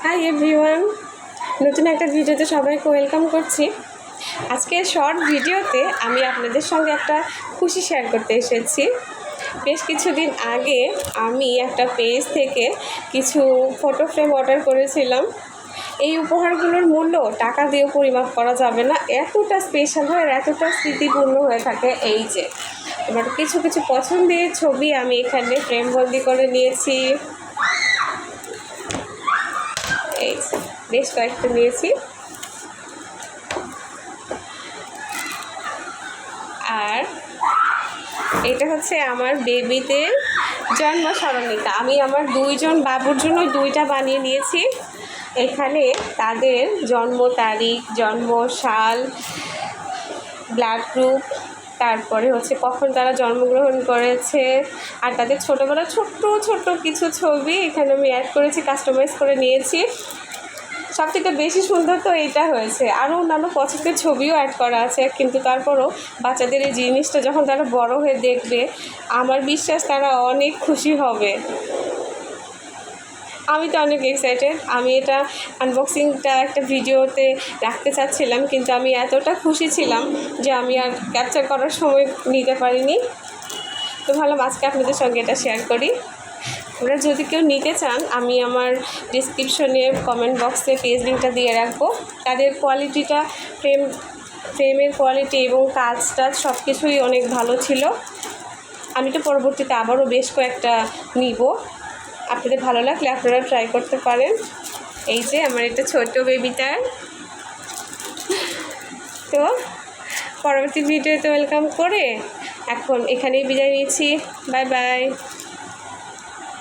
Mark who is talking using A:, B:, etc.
A: Hi everyone, নতুন একটা ভিডিওতে সবাইকে ওয়েলকাম করছি। আজকে শর্ট ভিডিওতে আমি আপনাদের সঙ্গে একটা খুশি শেয়ার করতে এসেছি। বেশ কিছুদিন আগে আমি একটা পেজ থেকে কিছু ফটো ফ্রেম অর্ডার করেছিলাম। এই উপহারগুলোর মূল্য টাকা দিয়েও পরিমাপ করা যাবে না, এতটা স্পেশাল হয় আর এতটা স্মৃতিপূর্ণ হয়ে থাকে। এই যে আমার কিছু কিছু পছন্দের ছবি আমি এখানে ফ্রেমবন্দি করে নিয়েছি। এই বেশ কয়েকটা নিয়েছি। আর এটা হচ্ছে আমার বেবিদের জন্ম স্মরণিকা। আমি আমার দুইজন বাবুর জন্য দুইটা বানিয়ে নিয়েছি। এখানে তাদের জন্ম তারিখ, জন্ম সাল, ব্লাড গ্রুপ, তারপরে হচ্ছে কখন তারা জন্মগ্রহণ করেছে, আর তাদের ছোটোবেলার ছোট্ট ছোট্ট কিছু ছবি এখানে আমি অ্যাড করেছি, কাস্টমাইজ করে নিয়েছি। সবথেকে বেশি সুন্দর তো এটা হয়েছে। আরও অন্যান্য পছন্দের ছবিও অ্যাড করা আছে, কিন্তু তারপরও বাচ্চাদের এই জিনিসটা যখন তারা বড় হয়ে দেখবে, আমার বিশ্বাস তারা অনেক খুশি হবে। আমি তো অনেক এক্সাইটেড। আমি এটা আনবক্সিংটা একটা ভিডিওতে রাখতে চাচ্ছিলাম, কিন্তু আমি এতটা খুশি ছিলাম যে আমি আর ক্যাপচার করার সময় নিতে পারিনি। তো ভাবলাম আজকে আপনাদের সঙ্গে এটা শেয়ার করি। আপনারা যদি কেউ নিতে চান, আমি আমার ডিসক্রিপশনে কমেন্ট বক্সে পেজ লিঙ্কটা দিয়ে রাখবো। তাদের কোয়ালিটিটা, ফ্রেমের কোয়ালিটি এবং কাজটা সব কিছুই অনেক ভালো ছিল। আমি তো পরবর্তীতে আবারও বেশ কয়েকটা নিব। আপনাদের ভালো লাগলে আপনারা ট্রাই করতে পারেন। এই যে আমার একটা ছোট বেবিটার। তো পরবর্তী ভিডিওতে ওয়েলকাম করে এখন এখানেই বিদায় নিচ্ছি। Bye bye.